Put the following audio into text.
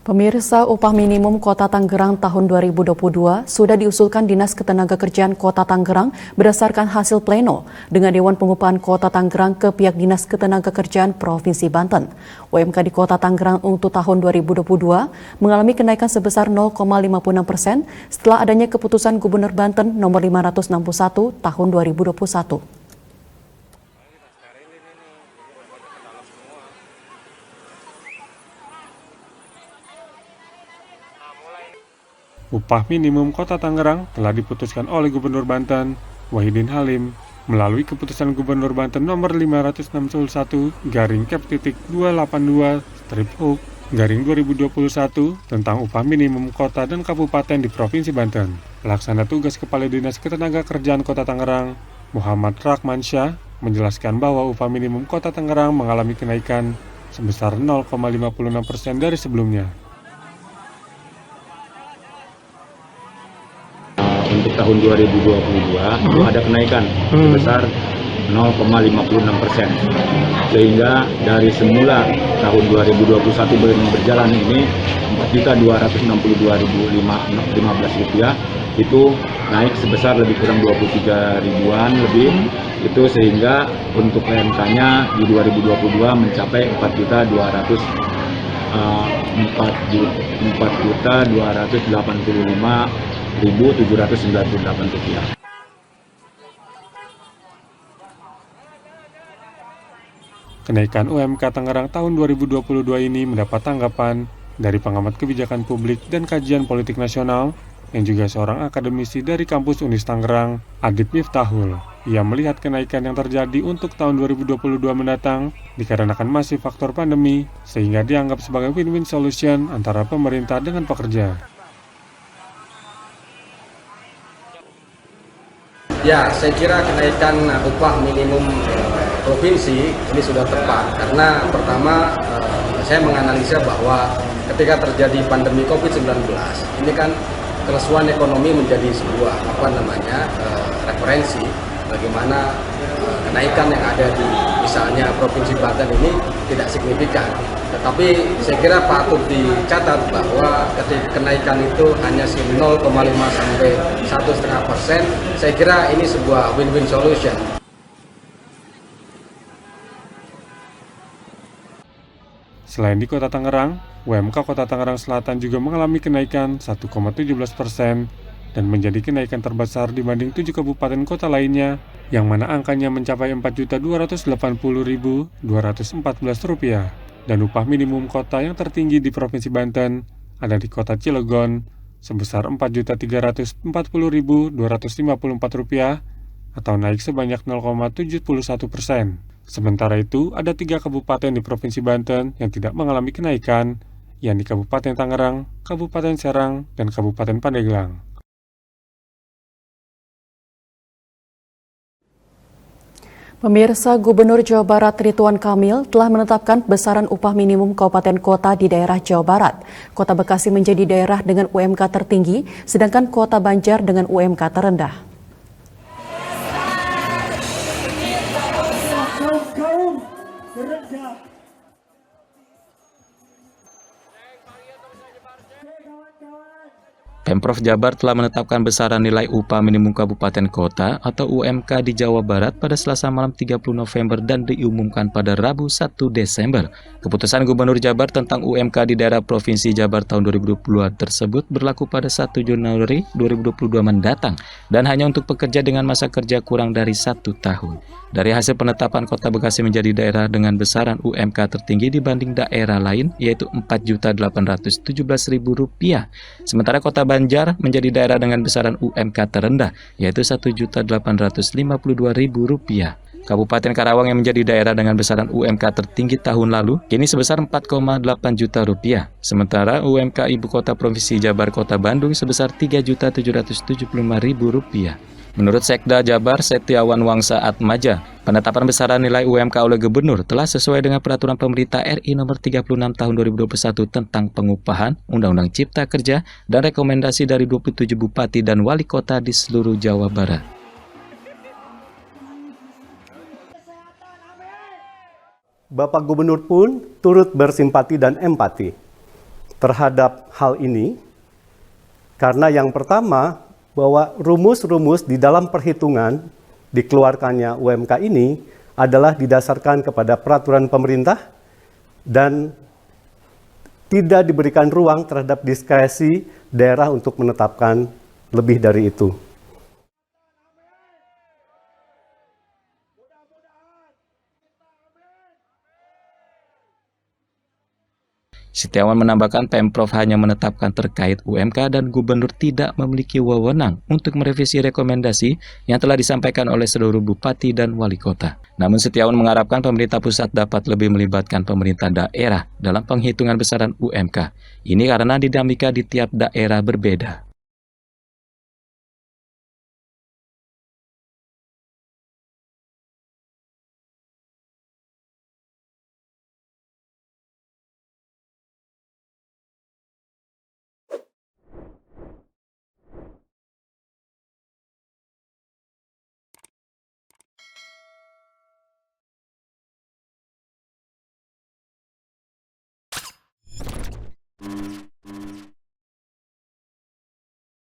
Pemirsa, upah minimum Kota Tangerang tahun 2022 sudah diusulkan Dinas Ketenagakerjaan Kota Tangerang berdasarkan hasil pleno dengan Dewan Pengupahan Kota Tangerang ke pihak Dinas Ketenagakerjaan Provinsi Banten. UMK di Kota Tangerang untuk tahun 2022 mengalami kenaikan sebesar 0,56% setelah adanya keputusan Gubernur Banten nomor 561 tahun 2021. Upah minimum Kota Tangerang telah diputuskan oleh Gubernur Banten, Wahidin Halim, melalui keputusan Gubernur Banten nomor 561/282/2021 tentang upah minimum kota dan kabupaten di Provinsi Banten. Pelaksana tugas Kepala Dinas Ketenagakerjaan Kota Tangerang, Muhammad Rahmansyah, menjelaskan bahwa upah minimum Kota Tangerang mengalami kenaikan sebesar 0,56% dari sebelumnya. Untuk tahun 2022 itu ada kenaikan sebesar 0,56%, sehingga dari semula tahun 2021 berjalan ini Rp4.262.015 itu naik sebesar lebih kurang 23 ribuan lebih, itu sehingga untuk PMK-nya di 2022 mencapai Rp4.285.798. Kenaikan UMK Tangerang tahun 2022 ini mendapat tanggapan dari pengamat kebijakan publik dan kajian politik nasional yang juga seorang akademisi dari kampus Unis Tangerang, Adib Miftahul. Ia melihat kenaikan yang terjadi untuk tahun 2022 mendatang dikarenakan masih faktor pandemi, sehingga dianggap sebagai win-win solution antara pemerintah dengan pekerja. Ya, saya kira kenaikan upah minimum provinsi ini sudah tepat karena pertama saya menganalisa bahwa ketika terjadi pandemi COVID-19 ini kan kelesuan ekonomi menjadi sebuah referensi bagaimana kenaikan yang ada di misalnya Provinsi Banten ini tidak signifikan. Tetapi saya kira patut dicatat bahwa ketika kenaikan itu hanya 0,5 sampai 1,5%, saya kira ini sebuah win-win solution. Selain di Kota Tangerang, UMK Kota Tangerang Selatan juga mengalami kenaikan 1,17% dan menjadi kenaikan terbesar dibanding 7 kabupaten kota lainnya, yang mana angkanya mencapai Rp4.280.214. Dan upah minimum kota yang tertinggi di Provinsi Banten ada di Kota Cilegon sebesar Rp4.340.254 atau naik sebanyak 0,71%. Sementara itu, ada 3 kabupaten di Provinsi Banten yang tidak mengalami kenaikan, yakni Kabupaten Tangerang, Kabupaten Serang, dan Kabupaten Pandeglang. Pemirsa, Gubernur Jawa Barat Ridwan Kamil telah menetapkan besaran upah minimum kabupaten kota di daerah Jawa Barat. Kota Bekasi menjadi daerah dengan UMK tertinggi, sedangkan Kota Banjar dengan UMK terendah. Pemprov Jabar telah menetapkan besaran nilai upah minimum kabupaten kota atau UMK di Jawa Barat pada Selasa malam 30 November dan diumumkan pada Rabu 1 Desember. Keputusan Gubernur Jabar tentang UMK di daerah Provinsi Jabar tahun 2022 tersebut berlaku pada 1 Januari 2022 mendatang dan hanya untuk pekerja dengan masa kerja kurang dari 1 tahun. Dari hasil penetapan Kota Bekasi menjadi daerah dengan besaran UMK tertinggi dibanding daerah lain, yaitu Rp4.817.000. Sementara Kota Banjar menjadi daerah dengan besaran UMK terendah, yaitu Rp1.852.000. Kabupaten Karawang yang menjadi daerah dengan besaran UMK tertinggi tahun lalu, kini sebesar Rp4,8 juta. Sementara UMK Ibu Kota Provinsi Jabar Kota Bandung sebesar Rp3.775.000. Menurut Sekda Jabar Setiawan Wangsa Atmaja, penetapan besaran nilai UMK oleh Gubernur telah sesuai dengan Peraturan Pemerintah RI Nomor 36 Tahun 2021 tentang pengupahan, Undang-Undang Cipta Kerja, dan rekomendasi dari 27 Bupati dan Wali Kota di seluruh Jawa Barat. Bapak Gubernur pun turut bersimpati dan empati. terhadap hal ini, karena yang pertama, bahwa rumus-rumus di dalam perhitungan dikeluarkannya UMK ini adalah didasarkan kepada peraturan pemerintah dan tidak diberikan ruang terhadap diskresi daerah untuk menetapkan lebih dari itu. Setiawan menambahkan Pemprov hanya menetapkan terkait UMK dan gubernur tidak memiliki wewenang untuk merevisi rekomendasi yang telah disampaikan oleh seluruh bupati dan wali kota. Namun Setiawan mengharapkan pemerintah pusat dapat lebih melibatkan pemerintah daerah dalam penghitungan besaran UMK. Ini karena dinamika di tiap daerah berbeda.